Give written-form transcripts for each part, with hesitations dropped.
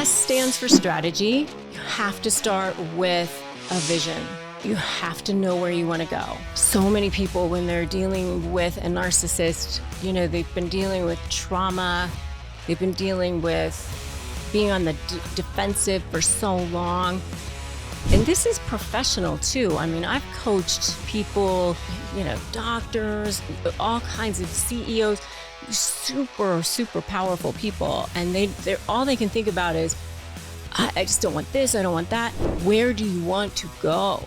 S stands for strategy. You have to start with a vision. You have to know where you want to go. So many people, when they're dealing with a narcissist, they've been dealing with trauma. They've been dealing with being on the defensive for so long. And this is professional too. I mean, I've coached people, doctors, all kinds of CEOs, super, super powerful people. And they're all they can think about is, I just don't want this, I don't want that. Where do you want to go?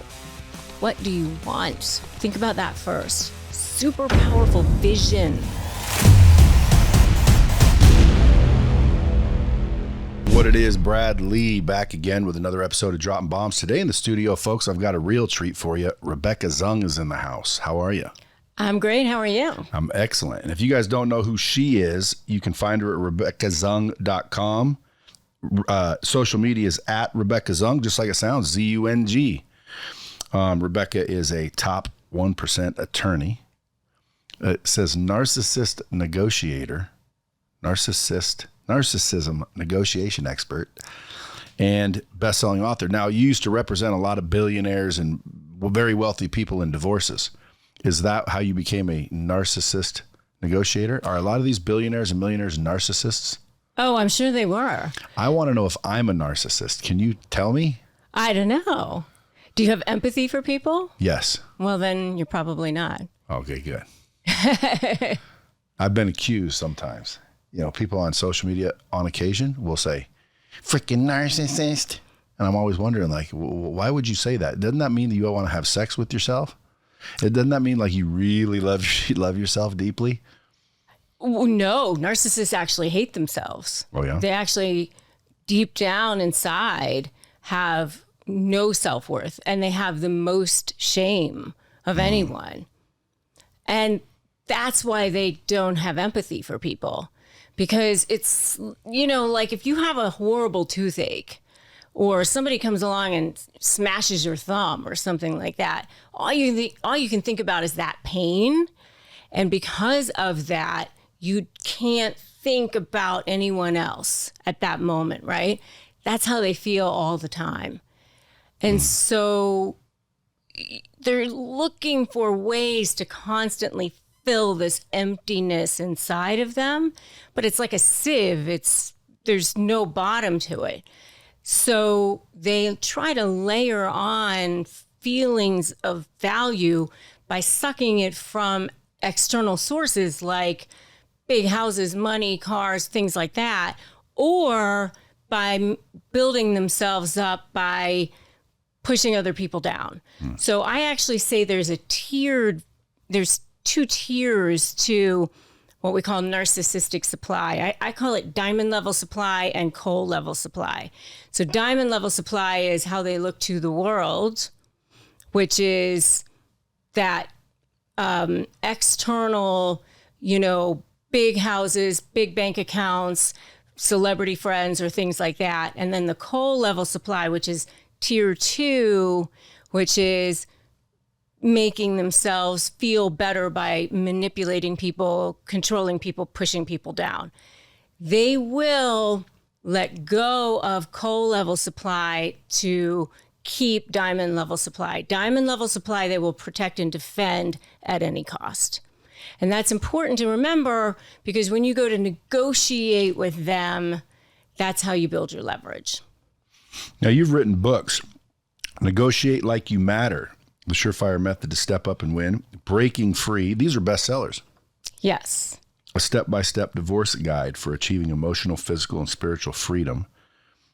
What do you want? Think about that first. Super powerful vision. What it is, Brad Lee, back again with another episode of Dropping Bombs. Today in the studio, folks, I've got a real treat for you. Rebecca Zung is in the house. How are you? I'm great. How are you? I'm excellent. And if you guys don't know who she is, you can find her at RebeccaZung.com. Social media is at Rebecca Zung, just like it sounds, Z-U-N-G. Rebecca is a top 1% attorney. It says Narcissist Negotiator, Narcissism Negotiation Expert, and bestselling author. Now, you used to represent a lot of billionaires and very wealthy people in divorces. Is that how you became a narcissist negotiator? Are a lot of these billionaires and millionaires narcissists? Oh, I'm sure they were. I want to know if I'm a narcissist. Can you tell me? I don't know. Do you have empathy for people? Yes. Well, then you're probably not. Okay, good. I've been accused sometimes. People on social media on occasion will say, freaking narcissist. And I'm always wondering, why would you say that? Doesn't that mean that you want to have sex with yourself? Doesn't that mean you really love yourself deeply? No, narcissists actually hate themselves. Oh, yeah? They actually, deep down inside, have no self-worth, and they have the most shame of anyone. And that's why they don't have empathy for people. Because it's, if you have a horrible toothache or somebody comes along and smashes your thumb or something like that, all you can think about is that pain. And because of that, you can't think about anyone else at that moment, right? That's how they feel all the time. And so they're looking for ways to constantly fill this emptiness inside of them, but it's like a sieve. There's no bottom to it. So they try to layer on feelings of value by sucking it from external sources like big houses, money, cars, things like that, or by building themselves up by pushing other people down. So I actually say there's two tiers to what we call narcissistic supply. I call it diamond level supply and coal level supply. So diamond level supply is how they look to the world, which is that external, big houses, big bank accounts, celebrity friends, or things like that. And then the coal level supply, which is tier 2, which is making themselves feel better by manipulating people, controlling people, pushing people down. They will let go of coal level supply to keep diamond level supply. Diamond level supply, they will protect and defend at any cost. And that's important to remember, because when you go to negotiate with them, that's how you build your leverage. Now, you've written books, Negotiate Like You M.A.T.E.R, The Surefire Method to Step Up and Win, Breaking Free. These are bestsellers. Yes. A step-by-step divorce guide for achieving emotional, physical, and spiritual freedom.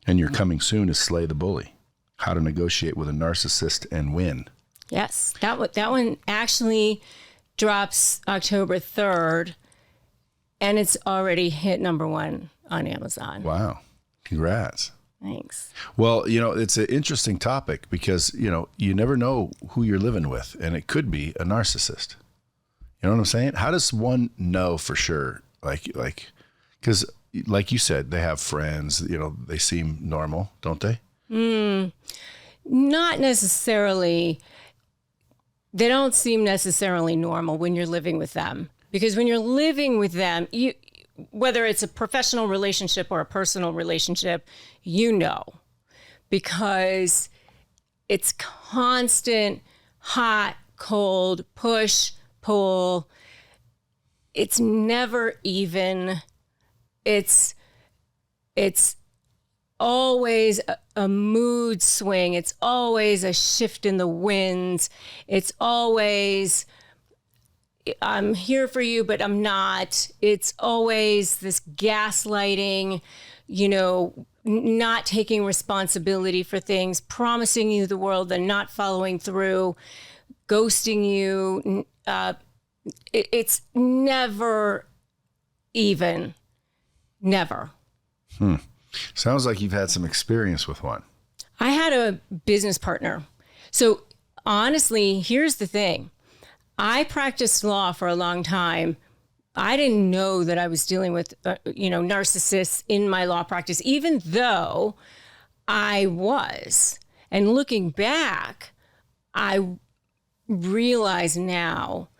And your coming soon is Slay the Bully, How to Negotiate with a Narcissist and Win. Yes. That one actually drops October 3rd, and it's already hit #1 on Amazon. Wow. Congrats. Thanks. Well, it's an interesting topic because, you never know who you're living with, and it could be a narcissist. You know what I'm saying? How does one know for sure? Because like you said, they have friends, they seem normal, don't they? Not necessarily. They don't seem necessarily normal when you're living with them, because when you're living with them, whether it's a professional relationship or a personal relationship, because it's constant, hot, cold, push, pull. It's never even. It's always a mood swing. It's always a shift in the winds. It's always, I'm here for you, but I'm not. It's always this gaslighting, not taking responsibility for things, promising you the world and not following through, ghosting you. It's never even. Never. Sounds like you've had some experience with one. I had a business partner. So honestly, here's the thing. I practiced law for a long time. I didn't know that I was dealing with, narcissists in my law practice, even though I was. And looking back, I realize now,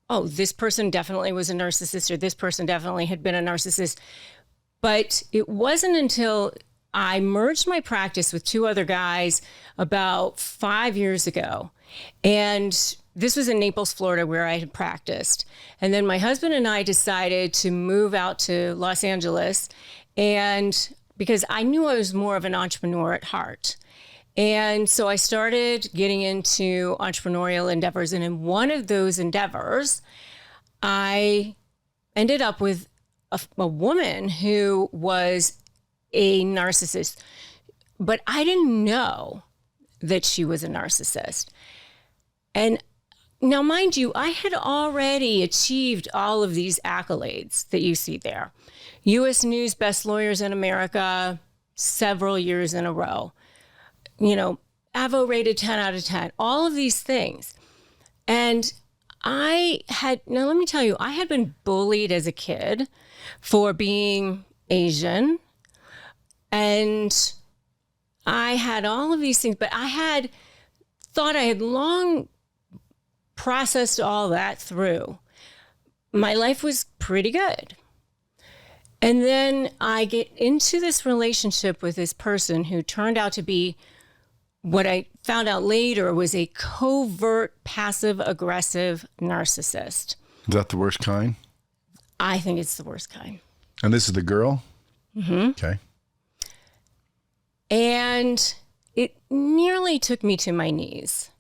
oh, this person definitely was a narcissist, or this person definitely had been a narcissist. But it wasn't until I merged my practice with two other guys about 5 years ago. And this was in Naples, Florida, where I had practiced. And then my husband and I decided to move out to Los Angeles, and because I knew I was more of an entrepreneur at heart. And so I started getting into entrepreneurial endeavors. And in one of those endeavors, I ended up with a woman who was a narcissist, but I didn't know that she was a narcissist. And now, mind you, I had already achieved all of these accolades that you see there. U.S. News Best Lawyers in America, several years in a row. Avo rated 10 out of 10, all of these things. And now let me tell you, I had been bullied as a kid for being Asian. And I had all of these things, but I had thought I had long processed all that through. My life was pretty good. And then I get into this relationship with this person who turned out to be what I found out later was a covert, passive-aggressive narcissist. Is that the worst kind? I think it's the worst kind. And this is the girl? Mm-hmm. Okay. And it nearly took me to my knees.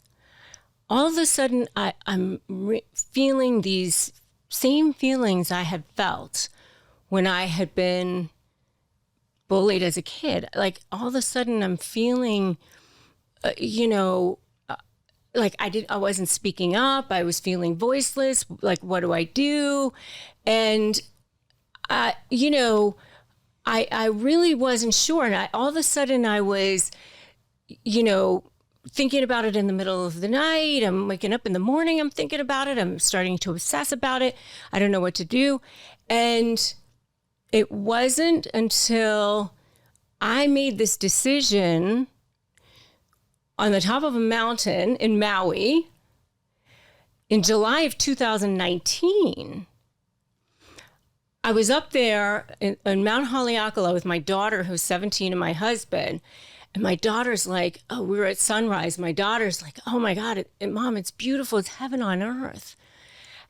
All of a sudden, I'm feeling these same feelings I had felt when I had been bullied as a kid. Like, all of a sudden, I'm feeling, like I wasn't speaking up. I was feeling voiceless. Like, what do I do? And, I really wasn't sure. And all of a sudden I was, thinking about it in the middle of the night. I'm waking up in the morning. I'm thinking about it. I'm starting to obsess about it. I don't know what to do. And it wasn't until I made this decision on the top of a mountain in Maui in July of 2019. I was up there in Mount Haleakala with my daughter, who's 17, and my husband. And my daughter's like, oh, we were at sunrise. My daughter's like, oh my God, Mom, it's beautiful. It's heaven on earth.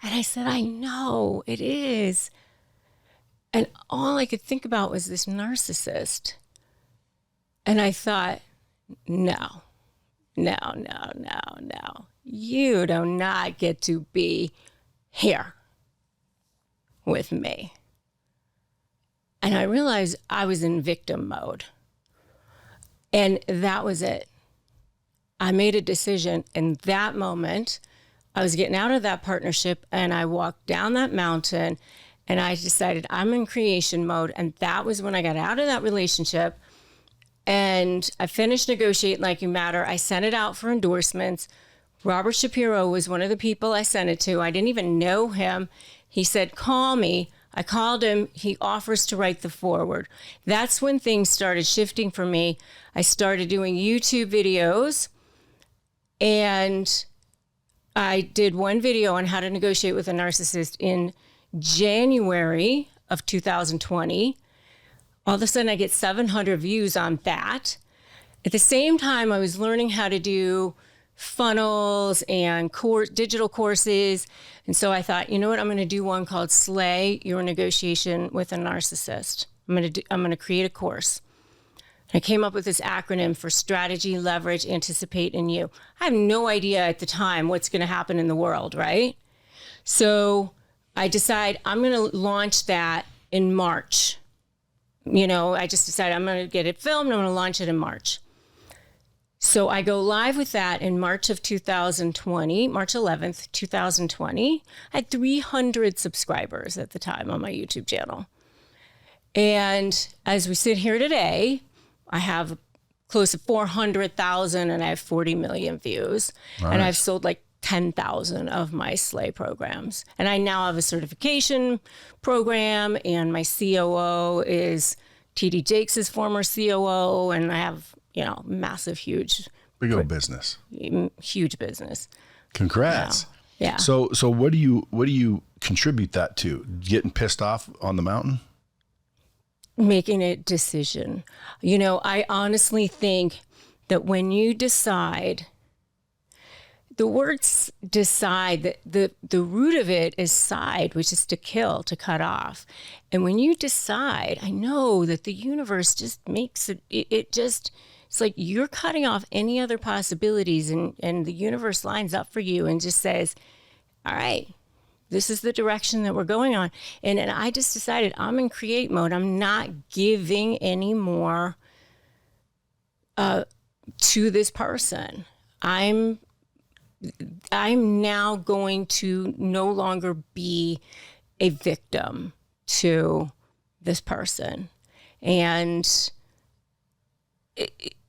And I said, I know, it is. And all I could think about was this narcissist. And I thought, no. You do not get to be here with me. And I realized I was in victim mode. And that was it. I made a decision in that moment. I was getting out of that partnership, and I walked down that mountain, and I decided I'm in creation mode. And that was when I got out of that relationship, and I finished Negotiate Like You M.A.T.E.R. I sent it out for endorsements. Robert Shapiro was one of the people I sent it to. I didn't even know him. He said, call me. I called him. He offers to write the foreword. That's when things started shifting for me. I started doing YouTube videos, and I did one video on how to negotiate with a narcissist in January of 2020. All of a sudden I get 700 views on that. At the same time, I was learning how to do funnels and digital courses. And so I thought, you know what, I'm going to do one called Slay Your Negotiation with a Narcissist. I'm going to create a course. I came up with this acronym for strategy, leverage, anticipate, and you. I have no idea at the time what's going to happen in the world, right? So I decide I'm going to launch that in March. I just decided I'm going to get it filmed. I'm going to launch it in March. So I go live with that in March of 2020, March 11th, 2020. I had 300 subscribers at the time on my YouTube channel. And as we sit here today, I have close to 400,000 and I have 40 million views. Nice. And I've sold like 10,000 of my Slay programs. And I now have a certification program, and my COO is T.D. Jakes' former COO, and I have, massive, huge. Big old business. Huge business. Congrats. Yeah. So what do you contribute that to? Getting pissed off on the mountain? Making a decision. I honestly think that when you decide, the words decide, the root of it is side, which is to kill, to cut off. And when you decide, I know that the universe just makes it's like you're cutting off any other possibilities, and the universe lines up for you and just says, all right, this is the direction that we're going on. And I just decided I'm in create mode. I'm not giving any more to this person. I'm now going to no longer be a victim to this person. And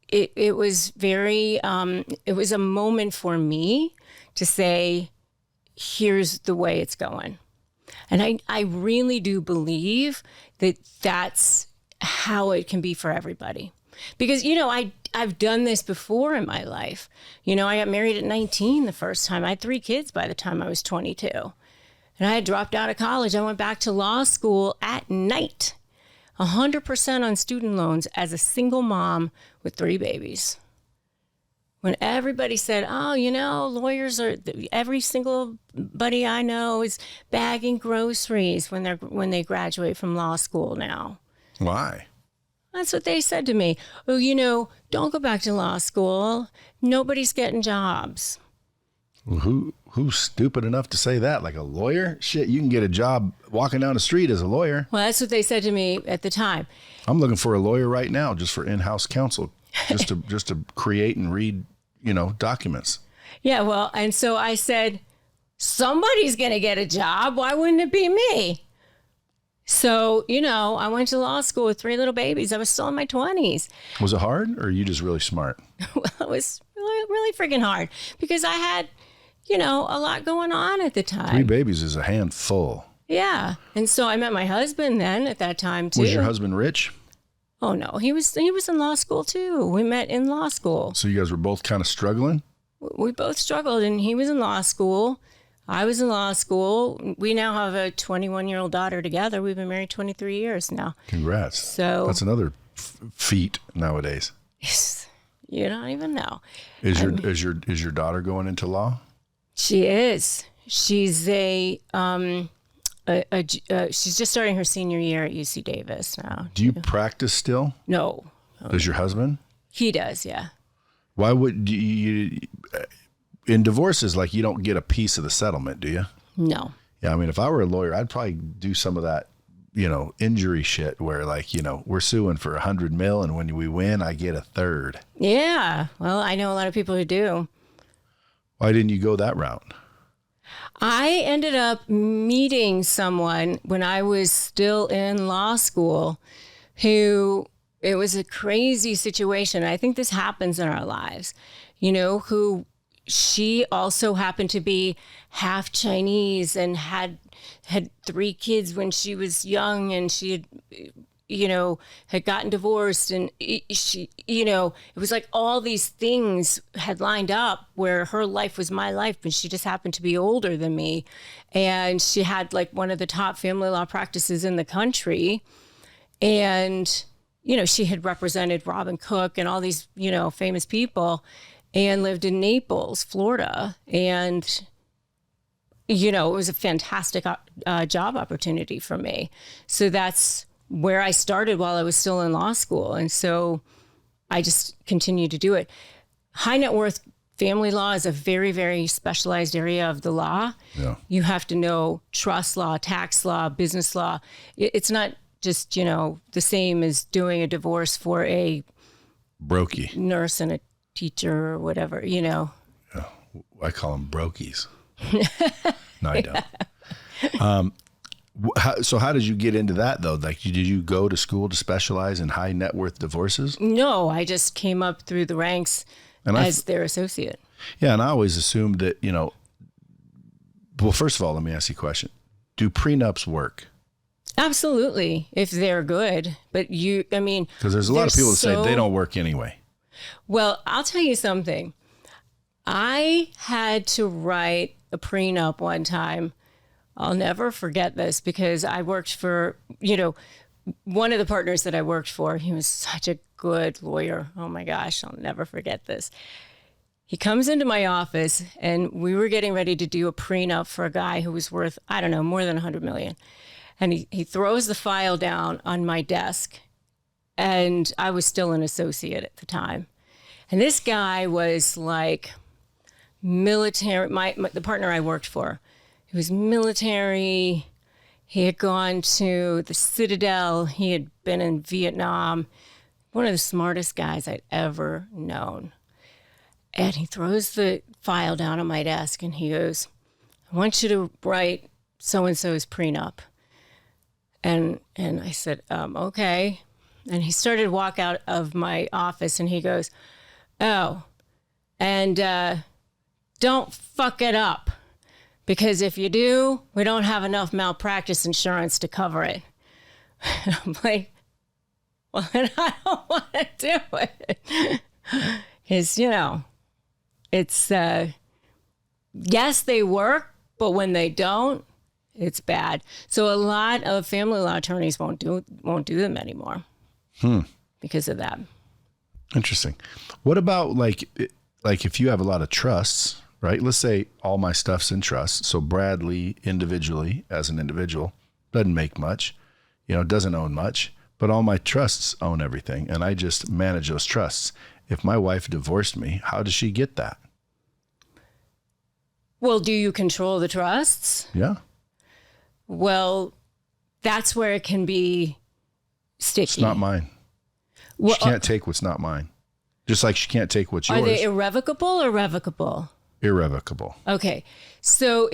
it was very, it was a moment for me to say, here's the way it's going. And I really do believe that that's how it can be for everybody. Because, I've done this before in my life. I got married at 19 the first time. I had 3 kids by the time I was 22. And I had dropped out of college. I went back to law school at night, 100% on student loans as a single mom with 3 babies. When everybody said, oh, lawyers are, every single buddy I know is bagging groceries when they graduate from law school now. Why? That's what they said to me. Oh, don't go back to law school. Nobody's getting jobs. Well, who's stupid enough to say that? Like a lawyer? Shit, you can get a job walking down the street as a lawyer. Well, that's what they said to me at the time. I'm looking for a lawyer right now, just for in-house counsel, just to create and read, documents. Yeah, well, and so I said, somebody's going to get a job. Why wouldn't it be me? So, I went to law school with 3 little babies. I was still in my 20s. Was it hard, or are you just really smart? Well, it was really, really freaking hard because I had, a lot going on at the time. 3 babies is a handful. Yeah. And so I met my husband then at that time too. Was your husband rich? Oh no, he was in law school too. We met in law school. So you guys were both kind of struggling? We both struggled, and he was in law school. I was in law school. We now have a 21-year-old daughter together. We've been married 23 years now. Congrats. So that's another feat nowadays. You don't even know. Is your daughter going into law? She is. She's she's just starting her senior year at UC Davis now. Do you practice still? No. Does your husband? He does, yeah. Why would you? In divorces, like, you don't get a piece of the settlement, do you? No. Yeah, I mean, if I were a lawyer, I'd probably do some of that, injury shit where, like, we're suing for $100 million, and when we win, I get 1/3. Yeah. Well, I know a lot of people who do. Why didn't you go that route? I ended up meeting someone when I was still in law school who, it was a crazy situation. I think this happens in our lives, who she also happened to be half Chinese and had 3 kids when she was young, and she had had gotten divorced, and she, it was like all these things had lined up where her life was my life, but she just happened to be older than me. And she had like one of the top family law practices in the country. And, she had represented Robin Cook and all these, famous people, and lived in Naples, Florida. And, it was a fantastic job opportunity for me. So that's where I started while I was still in law school. And so I just continued to do it. High net worth family law is a very, very specialized area of the law. Yeah. You have to know trust law, tax law, business law. It's not just, the same as doing a divorce for a brokey nurse and a teacher or whatever, Yeah. I call them brokies. No, I don't. So how did you get into that though? Like, did you go to school to specialize in high net worth divorces? No, I just came up through the ranks as their associate. Yeah. And I always assumed that, well, first of all, let me ask you a question. Do prenups work? Absolutely. If they're good, but because there's a lot of people that say they don't work anyway. Well, I'll tell you something. I had to write a prenup one time. I'll never forget this because I worked for, one of the partners that I worked for. He was such a good lawyer. Oh my gosh, I'll never forget this. He comes into my office and we were getting ready to do a prenup for a guy who was worth, I don't know, more than 100 million. And he throws the file down on my desk, and I was still an associate at the time. And this guy was like military, the partner I worked for. He was military. He had gone to the Citadel. He had been in Vietnam. One of the smartest guys I'd ever known. And he throws the file down on my desk and he goes, I want you to write so-and-so's prenup. And I said, okay. And he started to walk out of my office and he goes, oh, and don't fuck it up. Because if you do, we don't have enough malpractice insurance to cover it. I'm like, well, then I don't want to do it. Because, it's, yes, they work, but when they don't, it's bad. So a lot of family law attorneys won't do them anymore because of that. Interesting. What about like if you have a lot of trusts, right? Let's say all my stuff's in trust. So Bradley individually, as an individual, doesn't make much, doesn't own much, but all my trusts own everything. And I just manage those trusts. If my wife divorced me, how does she get that? Well, do you control the trusts? Yeah. Well, that's where it can be sticky. It's not mine. Well, she can't take what's not mine. Just like she can't take what's yours. Are they irrevocable or revocable? Irrevocable. Okay. So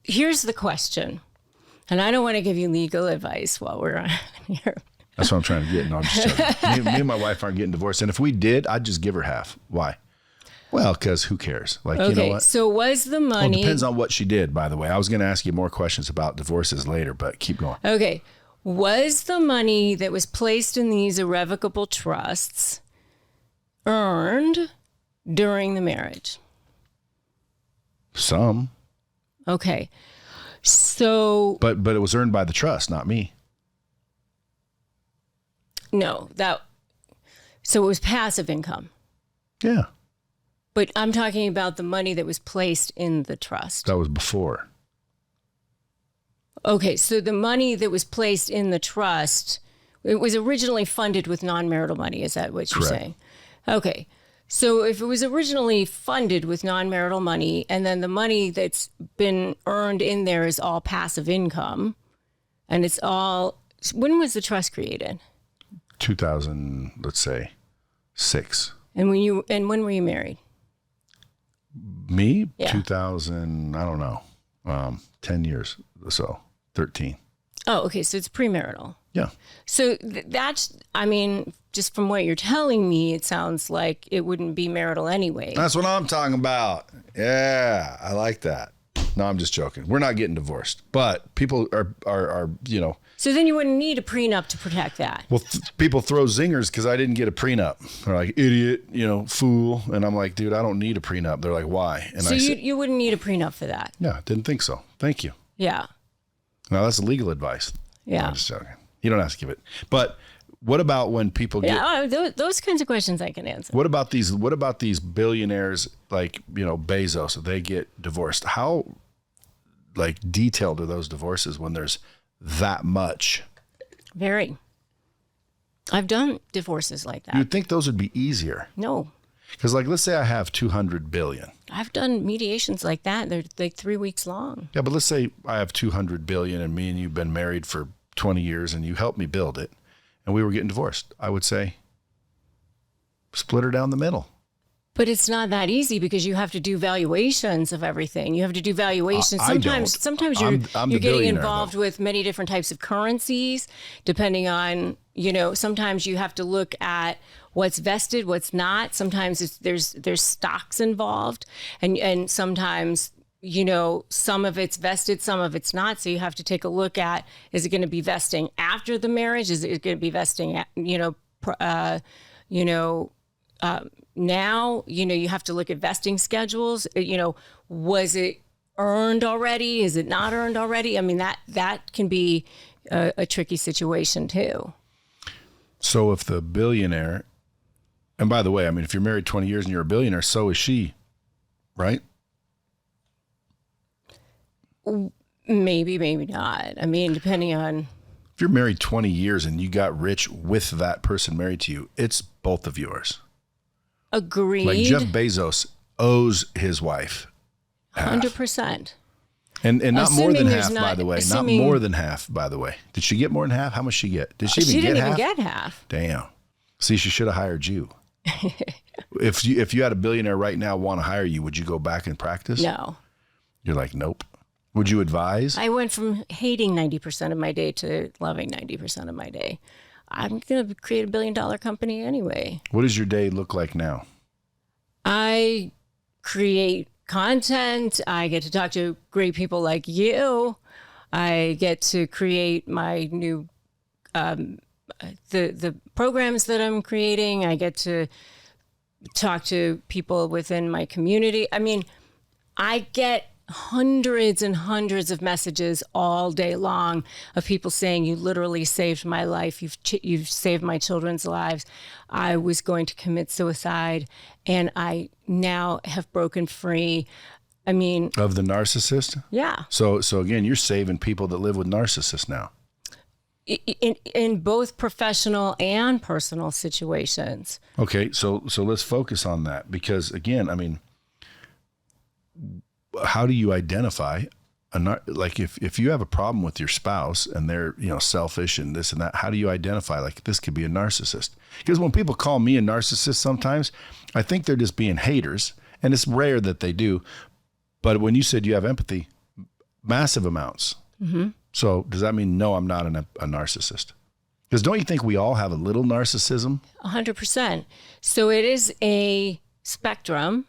here's the question, and I don't want to give you legal advice while we're on here. That's what I'm trying to get. No, I'm just joking. Me and my wife aren't getting divorced. And if we did, I'd just give her half. Why? Well, because who cares? Like, okay, you know what? So was the money... Well, it depends on what she did, by the way. I was going to ask you more questions about divorces later, but keep going. Okay. Was the money that was placed in these irrevocable trusts earned during the marriage? Some. Okay. So... But it was earned by the trust, not me. No, so it was passive income. Yeah. But I'm talking about the money that was placed in the trust. That was before. Okay, so the money that was placed in the trust, it was originally funded with non-marital money. Is that what you're saying? Okay, so if it was originally funded with non-marital money, and then the money that's been earned in there is all passive income, and it's all, when was the trust created? 2000, let's say, 6. And when were you married? Me? Yeah. 2000, I don't know, 10 years or so, 13. Oh, okay. So it's premarital. Yeah. So that's, I mean, just from what you're telling me, it sounds like it wouldn't be marital anyway. That's what I'm talking about. Yeah, I like that. No, I'm just joking. We're not getting divorced, but people are So then you wouldn't need a prenup to protect that. Well, people throw zingers because I didn't get a prenup. They're like, idiot, fool. And I'm like, dude, I don't need a prenup. They're like, why? And so you wouldn't need a prenup for that. Yeah, didn't think so. Thank you. Yeah. Now that's legal advice. Yeah. No, I'm just joking. You don't have to give it. But what about when people get... Yeah, those kinds of questions I can answer. What about these billionaires like, Bezos, they get divorced? How detailed are those divorces when there's that much? Very. I've done divorces like that. You'd think those would be easier. No. Because let's say I have 200 billion. I've done mediations like that. They're like 3 weeks long. Yeah, but let's say I have 200 billion and me and you've been married for 20 years and you helped me build it and we were getting divorced. I would say split her down the middle. But it's not that easy because you have to do valuations of everything. You have to do valuations. Sometimes you're getting involved with many different types of currencies, depending on, sometimes you have to look at what's vested, what's not. Sometimes there's stocks involved, and sometimes, some of it's vested, some of it's not. So you have to take a look at, is it going to be vesting after the marriage? Is it going to be vesting at, now, you have to look at vesting schedules. Was it earned already? Is it not earned already? I mean, that can be a tricky situation too. So if the billionaire, and by the way, I mean, if you're married 20 years and you're a billionaire, so is she, right? Maybe, maybe not. I mean, depending on... If you're married 20 years and you got rich with that person married to you, it's both of yours. Agreed. Like Jeff Bezos owes his wife half. 100%. And not more than half, by the way. Not more than half, by the way. Did she get more than half? How much she get? Did she even get half? She didn't even get half. Damn. See, she should have hired you. If you had a billionaire right now want to hire you, would you go back and practice? No. You're like, nope. Would you advise? I went from hating 90% of my day to loving 90% of my day. I'm going to create $1 billion company anyway. What does your day look like now? I create content. I get to talk to great people like you. I get to create my new, the programs that I'm creating. I get to talk to people within my community. I mean, I get hundreds and hundreds of messages all day long of people saying, you literally saved my life. You've saved my children's lives. I was going to commit suicide and I now have broken free. I mean, of the narcissist? Yeah. So again, you're saving people that live with narcissists now. In both professional and personal situations. Okay. So let's focus on that because again, I mean, how do you identify if you have a problem with your spouse and they're, selfish and this and that, how do you identify this could be a narcissist? Because when people call me a narcissist, sometimes I think they're just being haters and it's rare that they do. But when you said you have empathy, massive amounts. Mm-hmm. So does that mean, no, I'm not a narcissist? Because don't you think we all have a little narcissism? 100%. So it is a spectrum.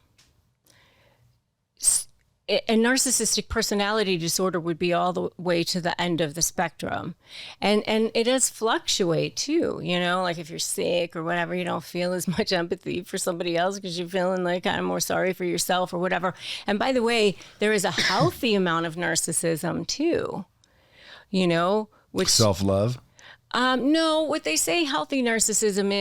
A narcissistic personality disorder would be all the way to the end of the spectrum. And it does fluctuate too, like if you're sick or whatever, you don't feel as much empathy for somebody else because you're feeling kind of more sorry for yourself or whatever. And by the way, there is a healthy amount of narcissism too, which self-love. No, what they say healthy narcissism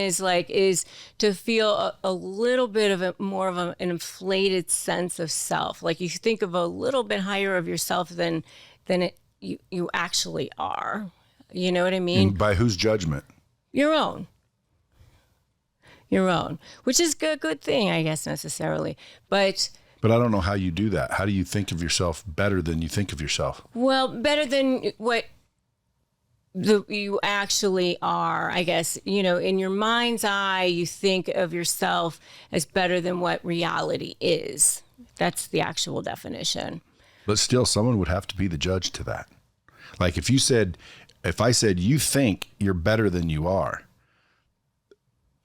is to feel a little bit of more of an inflated sense of self. Like you think of a little bit higher of yourself than you actually are. You know what I mean? And by whose judgment? Your own. Which is a good thing, I guess, necessarily. But I don't know how you do that. How do you think of yourself better than you think of yourself? Well, better than what you actually are, I guess. In your mind's eye, you think of yourself as better than what reality is. That's the actual definition. But still, someone would have to be the judge to that. Like if I said you think you're better than you are,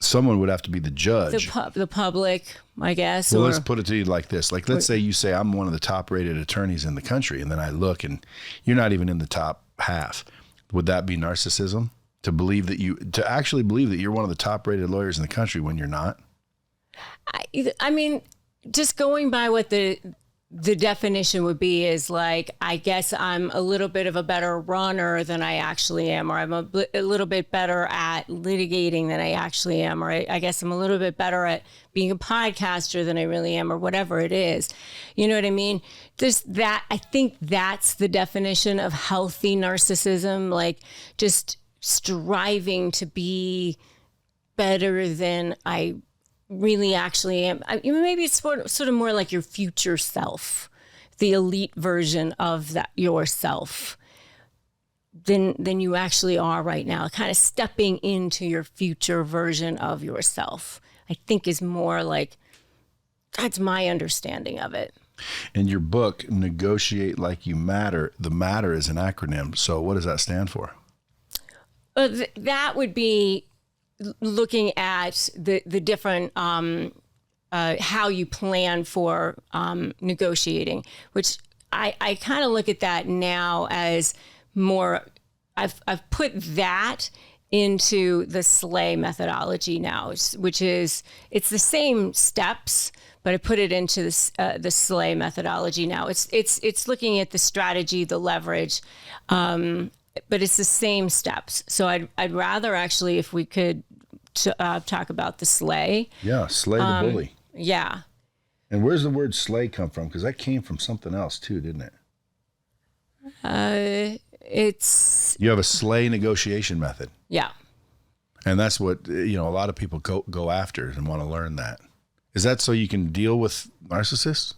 someone would have to be the judge. The public, I guess. Well, let's put it to you like this. Like, let's say you say, I'm one of the top rated attorneys in the country. And then I look and you're not even in the top half. Would that be narcissism? To actually believe that you're one of the top rated lawyers in the country when you're not? I mean, just going by what the definition would be is like, I guess I'm a little bit of a better runner than I actually am, or I'm a little bit better at litigating than I actually am, or I guess I'm a little bit better at being a podcaster than I really am, or whatever it is. You know what I mean? I think that's the definition of healthy narcissism, like just striving to be better than I really actually am. Maybe it's sort of more like your future self, the elite version of that yourself than you actually are right now. Kind of stepping into your future version of yourself, I think is more like, that's my understanding of it. In your book, Negotiate Like You M.A.T.E.R, the M.A.T.E.R is an acronym. So what does that stand for? That would be looking at the different how you plan for negotiating, which I kind of look at that now as more. I've put that into the SLAY methodology now, which is it's the same steps, but I put it into the SLAY methodology now. It's looking at the strategy, the leverage. But it's the same steps. So I'd rather actually, if we could talk about the SLAY. Yeah, slay the bully. Yeah. And where's the word slay come from? Because that came from something else too, didn't it? You have a SLAY negotiation method. Yeah. And that's what, a lot of people go after and want to learn that. Is that so you can deal with narcissists?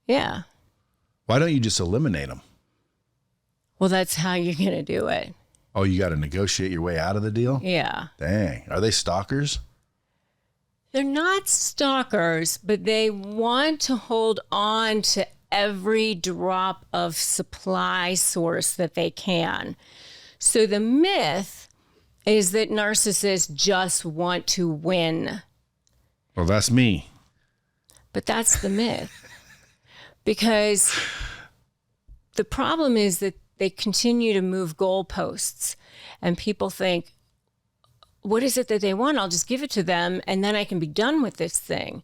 Yeah. Why don't you just eliminate them? Well, that's how you're going to do it. Oh, you got to negotiate your way out of the deal? Yeah. Dang. Are they stalkers? They're not stalkers, but they want to hold on to every drop of supply source that they can. So the myth is that narcissists just want to win. Well, that's me. But that's the myth. Because the problem is that they continue to move goalposts, and people think, what is it that they want? I'll just give it to them, and then I can be done with this thing.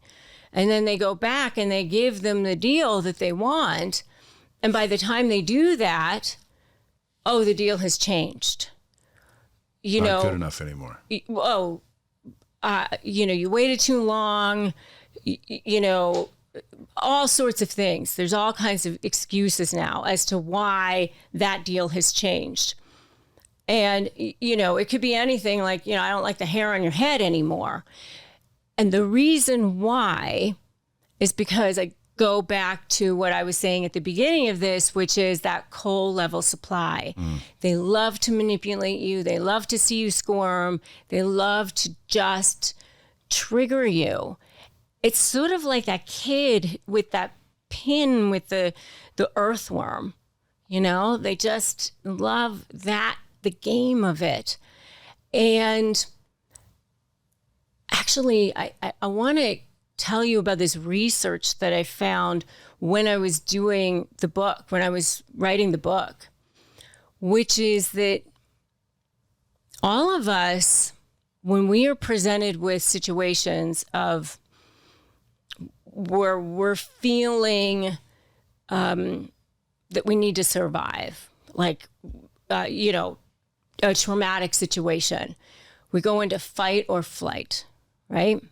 And then they go back and they give them the deal that they want. And by the time they do that, the deal has changed. Not good enough anymore. You waited too long, all sorts of things. There's all kinds of excuses now as to why that deal has changed. And, it could be anything like, I don't like the hair on your head anymore. And the reason why is because I go back to what I was saying at the beginning of this, which is that coal level supply. They love to manipulate you. They love to see you squirm. They love to just trigger you. It's sort of like that kid with that pin with the earthworm, they just love the game of it. And actually, I want to tell you about this research that I found when I was doing the book, when I was writing the book, which is that all of us, when we are presented with situations of where we're feeling that we need to survive, like, a traumatic situation, we go into fight or flight, right?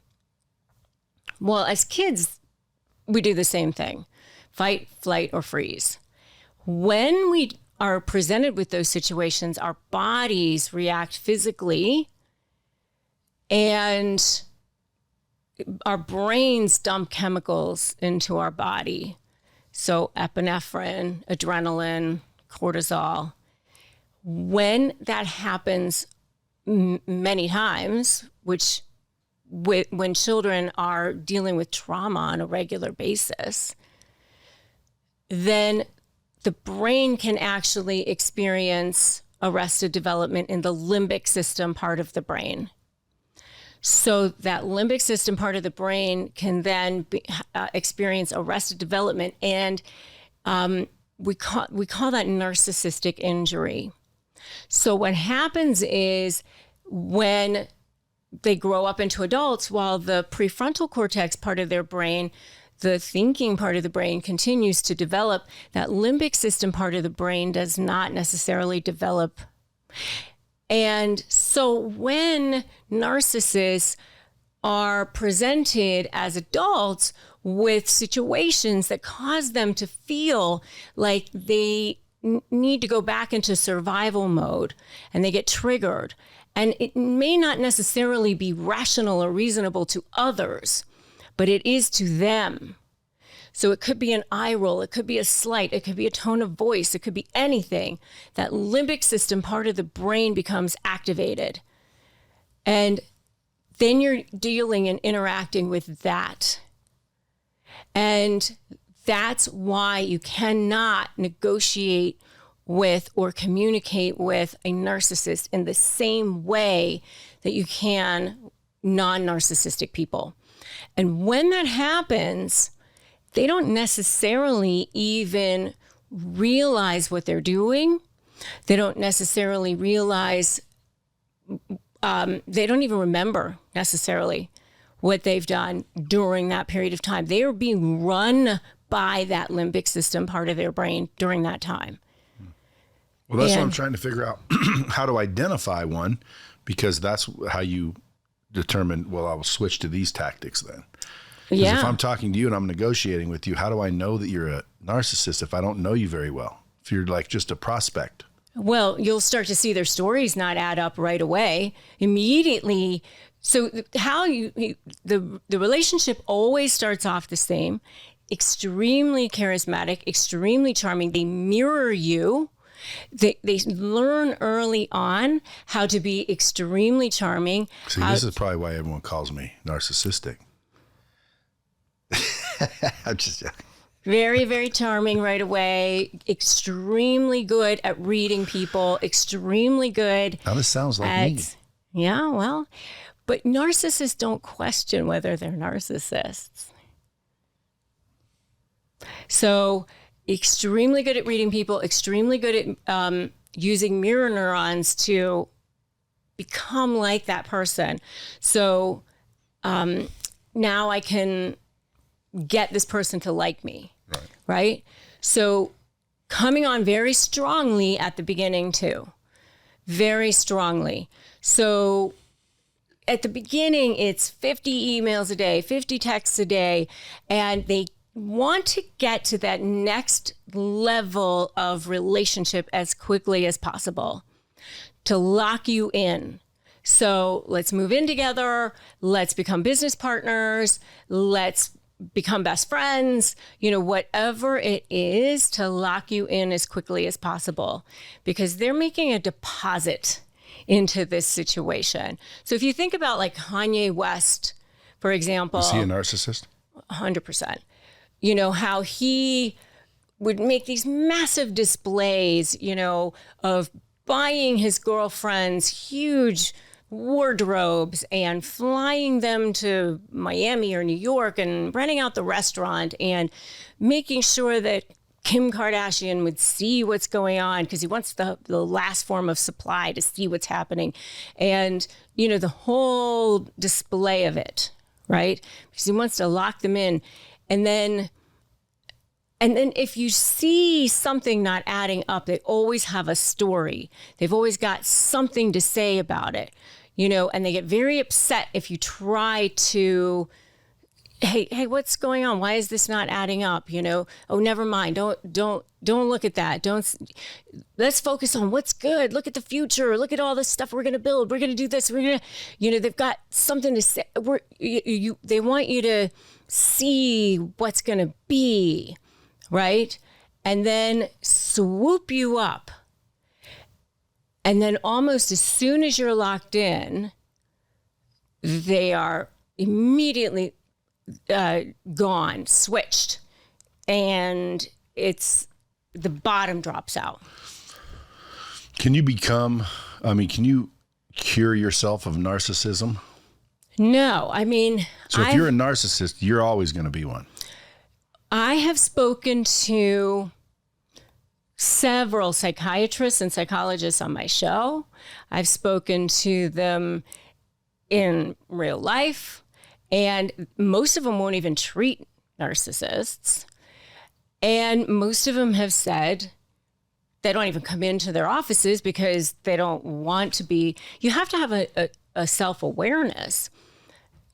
Well, as kids, we do the same thing, fight, flight, or freeze. When we are presented with those situations, our bodies react physically and our brains dump chemicals into our body. So epinephrine, adrenaline, cortisol. When that happens many times, when children are dealing with trauma on a regular basis, then the brain can actually experience arrested development in the limbic system part of the brain. So that limbic system part of the brain can then experience arrested development, and we call that narcissistic injury. So what happens is when they grow up into adults, while the prefrontal cortex part of their brain, the thinking part of the brain, continues to develop, that limbic system part of the brain does not necessarily develop. And so when narcissists are presented as adults with situations that cause them to feel like they need to go back into survival mode, and they get triggered, and it may not necessarily be rational or reasonable to others, but it is to them. So it could be an eye roll, it could be a slight, it could be a tone of voice, it could be anything. That limbic system part of the brain becomes activated. And then you're dealing and interacting with that. And that's why you cannot negotiate with or communicate with a narcissist in the same way that you can non-narcissistic people. And when that happens, they don't necessarily even realize what they're doing. They don't necessarily realize, they don't even remember necessarily what they've done during that period of time. They are being run by that limbic system part of their brain during that time. Well, that's what I'm trying to figure out, how to identify one, because that's how you determine, well, I will switch to these tactics then. Because if I'm talking to you and I'm negotiating with you, how do I know that you're a narcissist if I don't know you very well? If you're like just a prospect? Well, you'll start to see their stories not add up right away, immediately. So how the relationship always starts off the same, extremely charismatic, extremely charming. They mirror you. They learn early on how to be extremely charming. See, this is probably why everyone calls me narcissistic. I'm just joking. Very, very charming right away. Extremely good at reading people. Extremely good. Now this sounds like me. Yeah, well, but narcissists don't question whether they're narcissists. So extremely good at reading people, extremely good at using mirror neurons to become like that person. So now I can get this person to like me, right? So coming on very strongly at the beginning too, very strongly. So at the beginning, it's 50 emails a day, 50 texts a day, and they want to get to that next level of relationship as quickly as possible to lock you in. So let's move in together. Let's become business partners. Let's become best friends, whatever it is to lock you in as quickly as possible, because they're making a deposit into this situation. So if you think about like Kanye West, for example. Is he a narcissist? 100%. How he would make these massive displays, of buying his girlfriends huge wardrobes and flying them to Miami or New York and renting out the restaurant and making sure that Kim Kardashian would see what's going on because he wants the last form of supply to see what's happening. And, the whole display of it, right? Because he wants to lock them in. And then if you see something not adding up, they always have a story. They've always got something to say about it, and they get very upset if you try to, hey, what's going on? Why is this not adding up? Oh, never mind. Don't look at that. Let's focus on what's good. Look at the future. Look at all this stuff we're going to build. We're going to do this. We're going to, they've got something to say. They want you to see what's going to be, right? And then swoop you up. And then almost as soon as you're locked in, they are immediately gone, switched. And the bottom drops out. Can you cure yourself of narcissism? No, I mean, So if you're a narcissist, you're always going to be one. I have spoken to several psychiatrists and psychologists on my show. I've spoken to them in real life, and most of them won't even treat narcissists. And most of them have said they don't even come into their offices because they don't want to be. You have to have a self-awareness.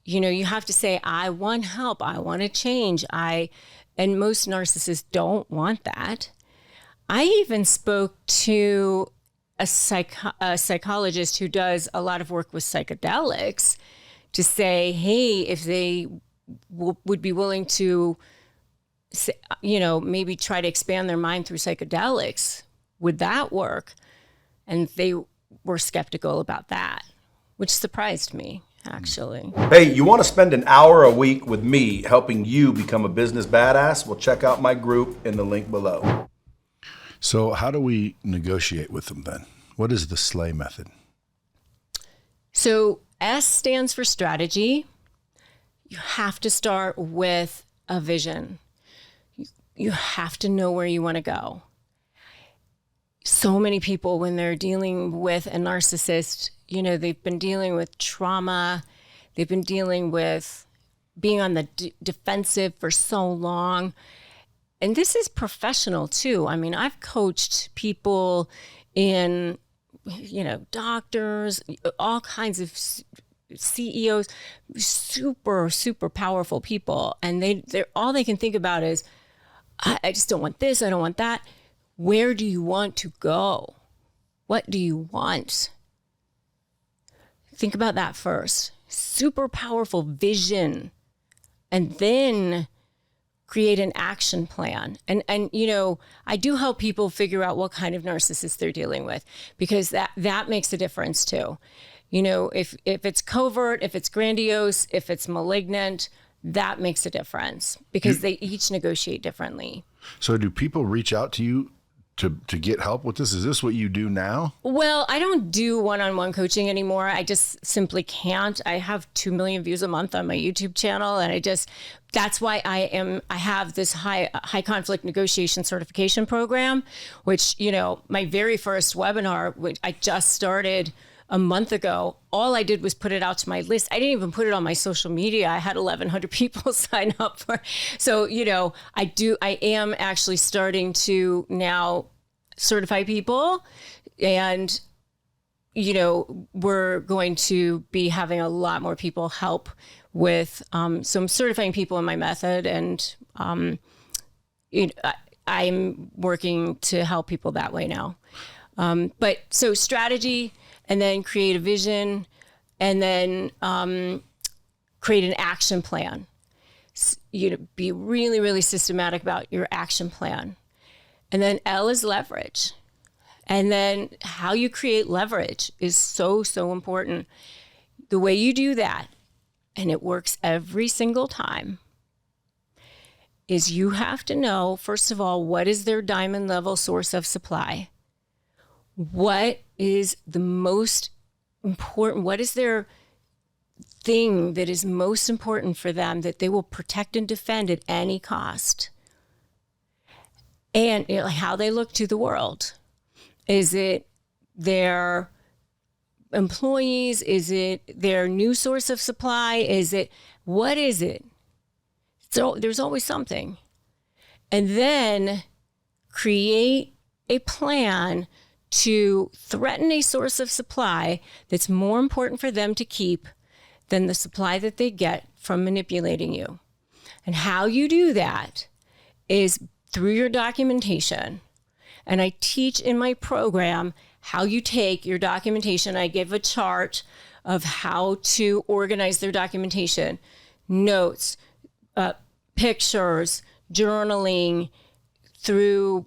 You know, you have to say, I want help. I want to change. And most narcissists don't want that. I even spoke to a psychologist who does a lot of work with psychedelics to say, hey, if they would be willing to, maybe try to expand their mind through psychedelics, would that work? And they were skeptical about that, which surprised me, actually. Hey, you want to spend an hour a week with me helping you become a business badass? Well, check out my group in the link below. So how do we negotiate with them then? What is the SLAY method? So S stands for strategy. You have to start with a vision. You have to know where you want to go. So many people, when they're dealing with a narcissist, they've been dealing with trauma. They've been dealing with being on the defensive for so long. And this is professional too. I mean, I've coached people in, doctors, all kinds of CEOs, super, super powerful people. And they're all they can think about is, I just don't want this. I don't want that. Where do you want to go? What do you want? Think about that first. Super powerful vision. And then create an action plan. And I do help people figure out what kind of narcissist they're dealing with, because that makes a difference too. If it's covert, if it's grandiose, if it's malignant, that makes a difference because they each negotiate differently. So do people reach out to you to get help with this? Is this what you do now? Well, I don't do one-on-one coaching anymore. I just simply can't. I have 2 million views a month on my YouTube channel. And that's why I have this high conflict negotiation certification program, which, my very first webinar, which I just started a month ago, all I did was put it out to my list. I didn't even put it on my social media. I had 1,100 people sign up for. So, I am actually starting to now certify people, and, we're going to be having a lot more people help with, so I'm certifying people in my method, and, I'm working to help people that way now. But so strategy, and then create a vision, and then create an action plan. Be really, really systematic about your action plan. And then L is leverage. And then how you create leverage is so, so important. The way you do that, and it works every single time, is you have to know, first of all, what is their diamond level source of supply? What is the most important? What is their thing that is most important for them that they will protect and defend at any cost? And how they look to the world. Is it their employees? Is it their new source of supply? What is it? So there's always something. And then create a plan to threaten a source of supply that's more important for them to keep than the supply that they get from manipulating you. And how you do that is through your documentation. And I teach in my program how you take your documentation. I give a chart of how to organize their documentation, notes, pictures, journaling, through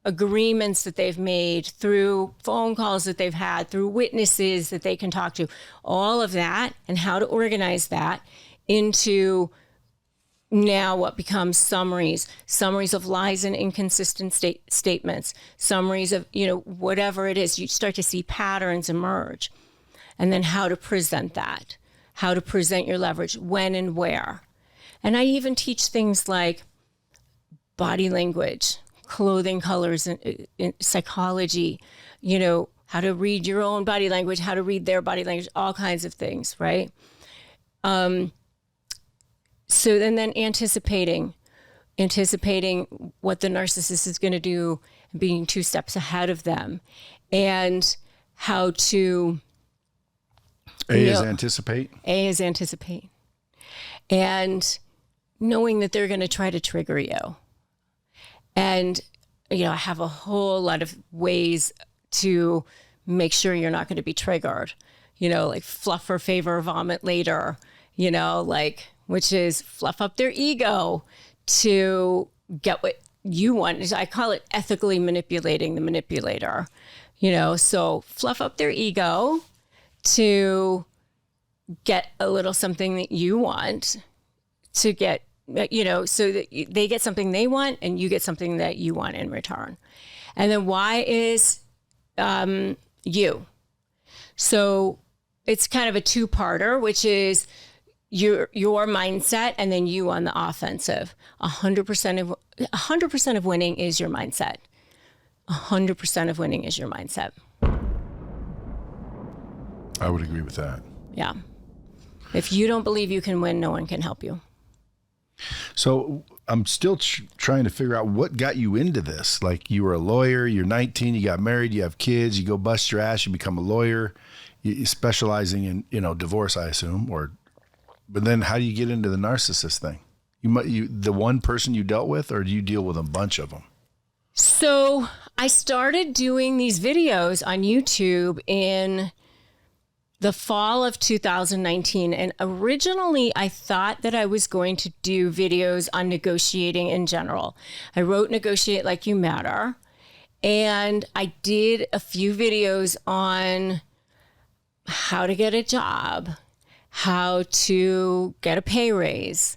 agreements that they've made, through phone calls that they've had, through witnesses that they can talk to, all of that, and how to organize that into now what becomes summaries of lies and inconsistent statements, summaries of, whatever it is. You start to see patterns emerge, and then how to present that, how to present your leverage, when and where. And I even teach things like body language, clothing colors, and psychology, how to read your own body language, how to read their body language, all kinds of things, right? So then anticipating what the narcissist is going to do, being 2 steps ahead of them, and how to... A is anticipate. A is anticipate. And knowing that they're going to try to trigger you. And, I have a whole lot of ways to make sure you're not going to be triggered, like fluff or favor, vomit later, which is fluff up their ego to get what you want. I call it ethically manipulating the manipulator, so fluff up their ego to get a little something that you want, to get, so that they get something they want and you get something that you want in return. And then Y is you. So it's kind of a 2-parter, which is your mindset and then you on the offensive. 100% of winning is your mindset. 100% of winning is your mindset. I would agree with that. Yeah. If you don't believe you can win, no one can help you. So I'm still trying to figure out what got you into this. Like, you were a lawyer, you're 19, you got married, you have kids, you go bust your ass, you become a lawyer, you're specializing in, divorce, I assume, but then how do you get into the narcissist thing? You the one person you dealt with, or do you deal with a bunch of them? So I started doing these videos on YouTube in the fall of 2019. And originally I thought that I was going to do videos on negotiating in general. I wrote Negotiate Like You M.A.T.E.R. And I did a few videos on how to get a job, how to get a pay raise,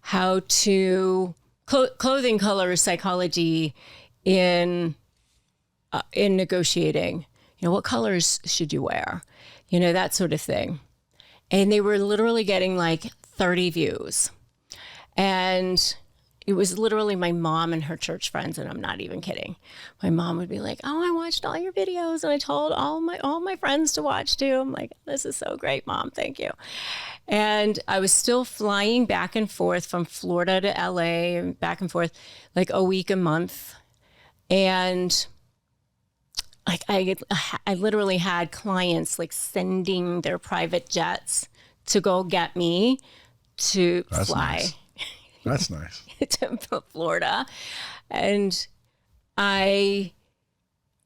how to clothing color psychology in negotiating. What colors should you wear? That sort of thing. And they were literally getting like 30 views. And it was literally my mom and her church friends, and I'm not even kidding. My mom would be like, "Oh, I watched all your videos and I told all my friends to watch too." I'm like, "This is so great, Mom. Thank you." And I was still flying back and forth from Florida to LA, back and forth like a week, a month. And like I literally had clients like sending their private jets to go get me to fly. Nice. That's nice. To Florida. And I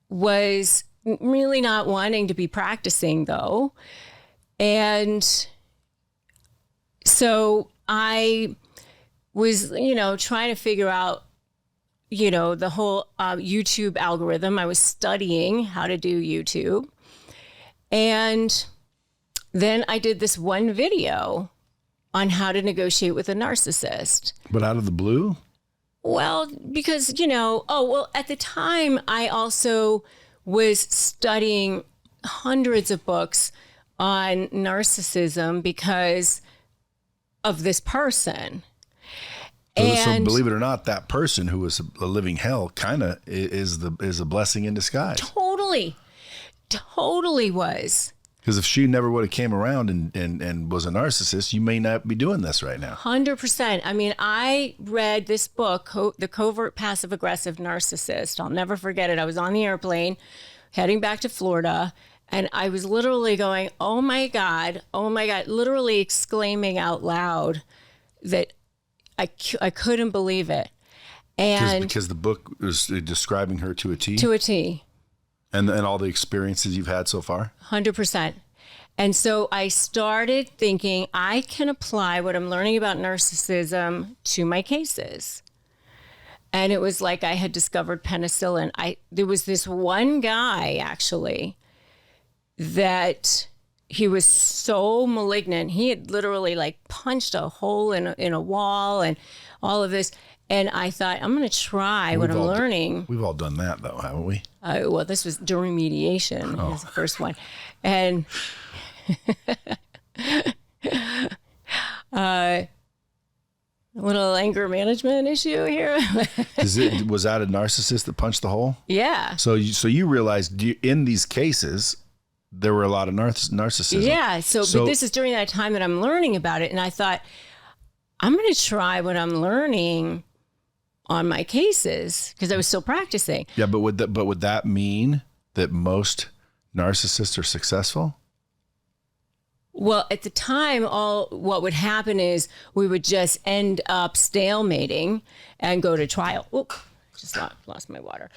was really not wanting to be practicing though. And so I was, trying to figure out, the whole YouTube algorithm. I was studying how to do YouTube. And then I did this one video on how to negotiate with a narcissist. But out of the blue? Well, because, at the time I also was studying hundreds of books on narcissism because of this person. So believe it or not, that person who was a living hell kind of is a blessing in disguise. Totally was. Because if she never would have came around and was a narcissist, you may not be doing this right now. 100%. I mean, I read this book, The Covert Passive Aggressive Narcissist. I'll never forget it. I was on the airplane heading back to Florida, and I was literally going, oh my God, literally exclaiming out loud that I couldn't believe it. And because the book was describing her to a T? To a T. And all the experiences you've had so far? 100%. And so I started thinking I can apply what I'm learning about narcissism to my cases. And it was like I had discovered penicillin. There was this one guy, actually, that he was so malignant. He had literally like punched a hole in a wall and all of this. And I thought, I'm going to try what I'm learning. We've all done that, though, haven't we? Well, this was during mediation. It was the first one. And little anger management issue here. Was that a narcissist that punched the hole? Yeah. So you realized in these cases, there were a lot of narcissism. Yeah. So, but this is during that time that I'm learning about it. And I thought, I'm going to try what I'm learning on my cases because I was still practicing. Yeah. But would that mean that most narcissists are successful? Well, at the time, what would happen is we would just end up stalemating and go to trial. Oop, just lost my water.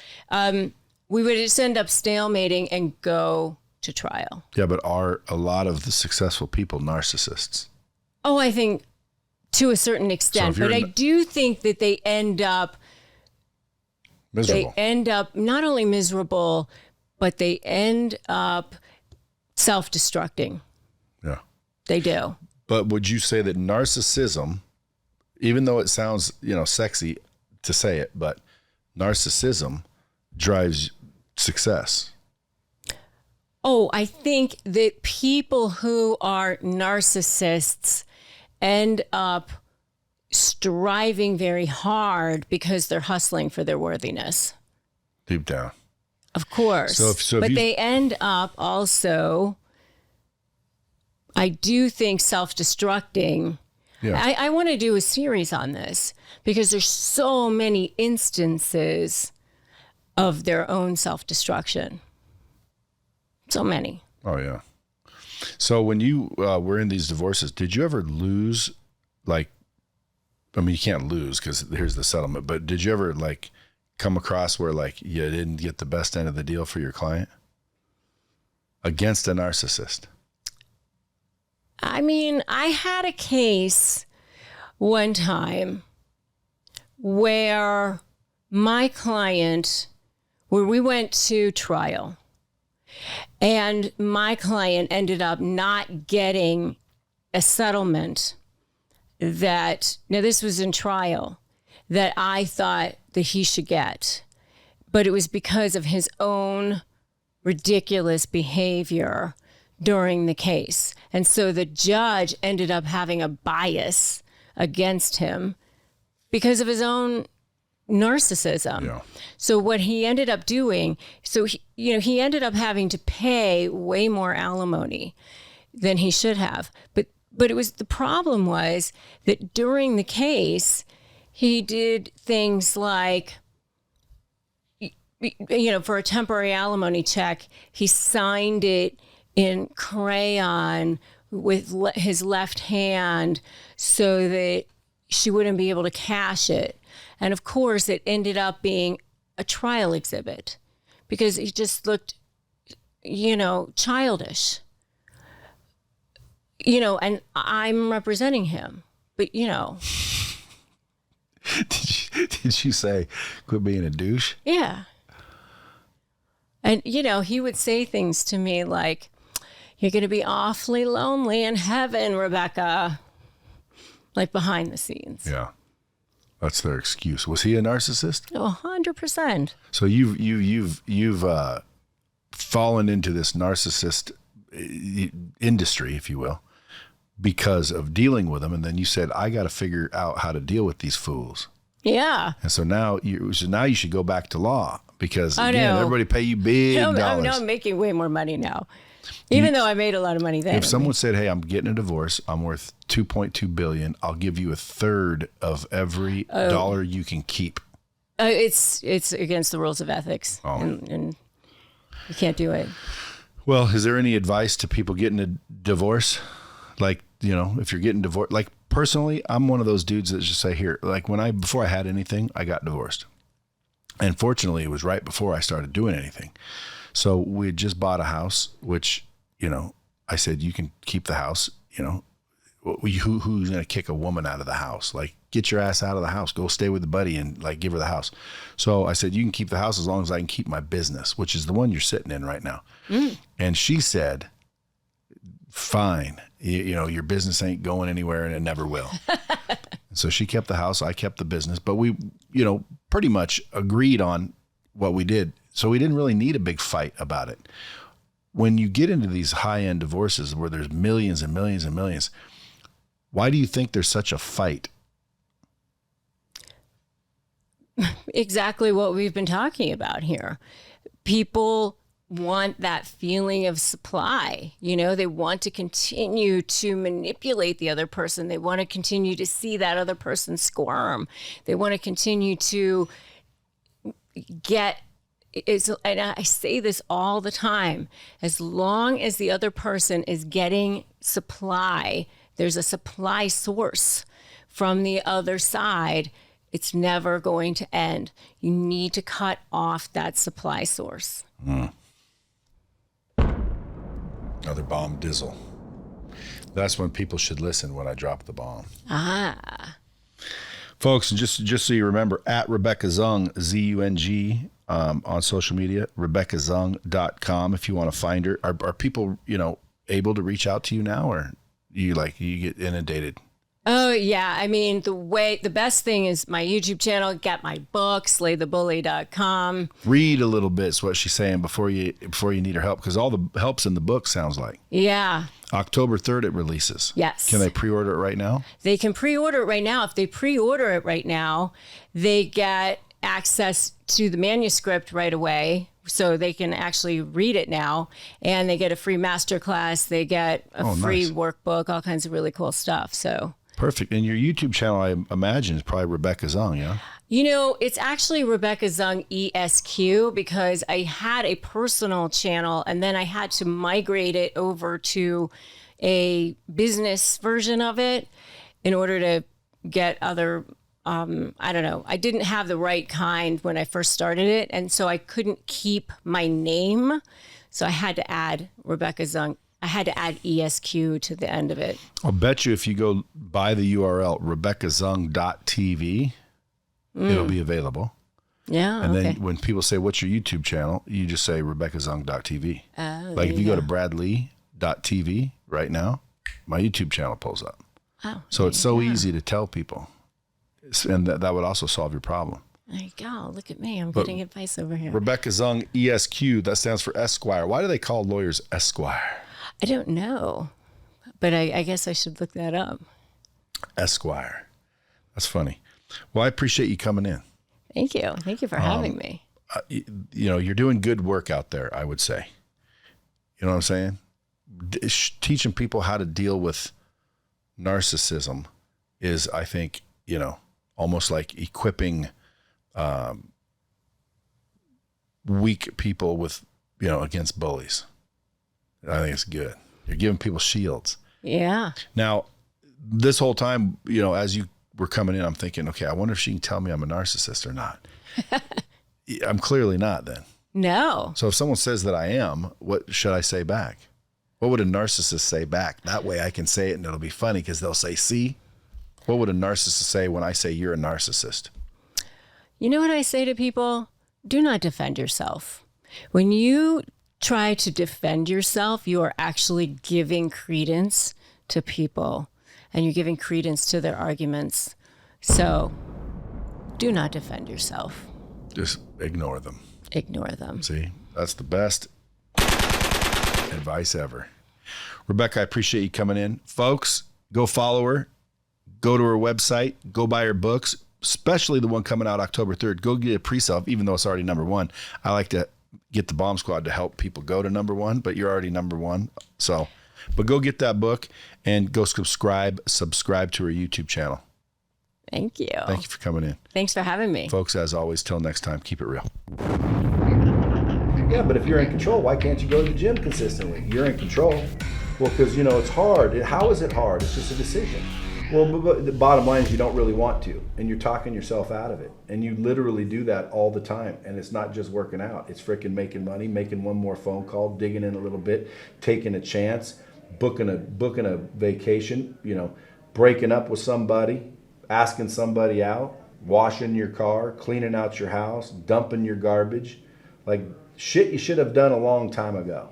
We would just end up stalemating and go to trial. Yeah, but are a lot of the successful people narcissists? Oh, I think to a certain extent, but I do think that they end up miserable. They end up not only miserable, but they end up self-destructing. Yeah. They do. But would you say that narcissism, even though it sounds, sexy to say it, but narcissism drives success? Oh, I think that people who are narcissists end up striving very hard because they're hustling for their worthiness. Deep down. Of course. But they end up also, I do think, self-destructing. Yeah. I want to do a series on this because there's so many instances of their own self-destruction. So many. Oh, yeah. So when you were in these divorces, did you ever lose, you can't lose because here's the settlement, but did you ever come across where you didn't get the best end of the deal for your client against a narcissist? I mean, I had a case one time where my client, where we went to trial, and my client ended up not getting a settlement now this was in trial, that I thought that he should get. But it was because of his own ridiculous behavior during the case. And so the judge ended up having a bias against him because of his own narcissism. Yeah. So what he ended up doing, he ended up having to pay way more alimony than he should have. But the problem was that during the case, he did things like, for a temporary alimony check, he signed it in crayon with his left hand so that she wouldn't be able to cash it. And of course, it ended up being a trial exhibit because he just looked, childish. And I'm representing him, but Did you say, quit being a douche? Yeah. And, he would say things to me like, you're going to be awfully lonely in heaven, Rebecca, behind the scenes. Yeah. That's their excuse. Was he a narcissist? Oh, 100%. So you've fallen into this narcissist industry, if you will, because of dealing with them. And then you said, I got to figure out how to deal with these fools. Yeah. And so now you should go back to law because again, everybody pay you big dollars. I'm making way more money now. Even though I made a lot of money then. If someone said, hey, I'm getting a divorce, I'm worth $2.2 billion, I'll give you a third of every dollar you can keep. It's against the rules of ethics. Oh. And you can't do it. Well, is there any advice to people getting a divorce? If you're getting divorced, personally, I'm one of those dudes that just say, here, before I had anything, I got divorced. And fortunately, it was right before I started doing anything. So we had just bought a house, which, I said, you can keep the house, who's going to kick a woman out of the house? Get your ass out of the house, go stay with the buddy and give her the house. So I said, you can keep the house as long as I can keep my business, which is the one you're sitting in right now. Mm. And she said, fine, your business ain't going anywhere and it never will. So she kept the house, I kept the business, but we, pretty much agreed on what we did. So we didn't really need a big fight about it. When you get into these high-end divorces where there's millions and millions and millions, why do you think there's such a fight? exactly what we've been talking about here. People want that feeling of supply. They want to continue to manipulate the other person. They want to continue to see that other person squirm. They want to continue to and I say this all the time, as long as the other person is getting supply, there's a supply source from the other side, it's never going to end. You need to cut off that supply source. Another bomb dizzle. That's when people should listen, when I drop the bomb. Folks, just so you remember, at Rebecca Zung, Zung, on social media, RebeccaZung.com if you want to find her. Are people, able to reach out to you now, or you get inundated? Oh, yeah. I mean, the best thing is my YouTube channel, get my book, slaythebully.com. Read a little bit is what she's saying before you need her help, because all the help's in the book, sounds like. Yeah. October 3rd it releases. Yes. Can they pre-order it right now? They can pre-order it right now. If they pre-order it right now, they get access to the manuscript right away, so they can actually read it now, and they get a free masterclass. They get a free workbook, all kinds of really cool stuff. So perfect. And your YouTube channel, I imagine, is probably Rebecca Zung, yeah? It's actually Rebecca Zung ESQ, because I had a personal channel and then I had to migrate it over to a business version of it in order to get other, I don't know. I didn't have the right kind when I first started it. And so I couldn't keep my name. So I had to add Rebecca Zung. I had to add ESQ to the end of it. I'll bet you if you go by the URL, RebeccaZung.tv, it'll be available. Yeah. And then when people say, what's your YouTube channel? You just say RebeccaZung.tv. Oh, like if you go to Bradley.tv right now, my YouTube channel pulls up. Oh, so it's so easy to tell people. And that would also solve your problem. There you go. Look at me. I'm getting advice over here. Rebecca Zung, ESQ, that stands for Esquire. Why do they call lawyers Esquire? I don't know, but I guess I should look that up. Esquire. That's funny. Well, I appreciate you coming in. Thank you. Thank you for having me. You're doing good work out there, I would say. You know what I'm saying? Teaching people how to deal with narcissism is, I think, almost like equipping weak people with, against bullies. I think it's good. You're giving people shields. Yeah. Now, this whole time, as you were coming in, I'm thinking, okay, I wonder if she can tell me I'm a narcissist or not. I'm clearly not then. No. So if someone says that I am, what should I say back? What would a narcissist say back? That way I can say it and it'll be funny because they'll say, see? What would a narcissist say when I say you're a narcissist? You know what I say to people? Do not defend yourself. When you try to defend yourself, you are actually giving credence to people and you're giving credence to their arguments. So do not defend yourself. Just ignore them. Ignore them. See, that's the best advice ever. Rebecca, I appreciate you coming in. Folks, go follow her. Go to her website. Go buy her books, especially the one coming out October 3rd. Go get a pre-sale, even though it's already number one. I like to get the Bomb Squad to help people go to number one, but you're already number one. So, but go get that book and go subscribe to her YouTube channel. Thank you. Thank you for coming in. Thanks for having me. Folks, as always, till next time, keep it real. Yeah, but if you're in control, why can't you go to the gym consistently? You're in control. Well, because, it's hard. How is it hard? It's just a decision. Well, but the bottom line is you don't really want to, and you're talking yourself out of it. And you literally do that all the time. And it's not just working out. It's freaking making money, making one more phone call, digging in a little bit, taking a chance, booking a vacation, breaking up with somebody, asking somebody out, washing your car, cleaning out your house, dumping your garbage. Like shit you should have done a long time ago.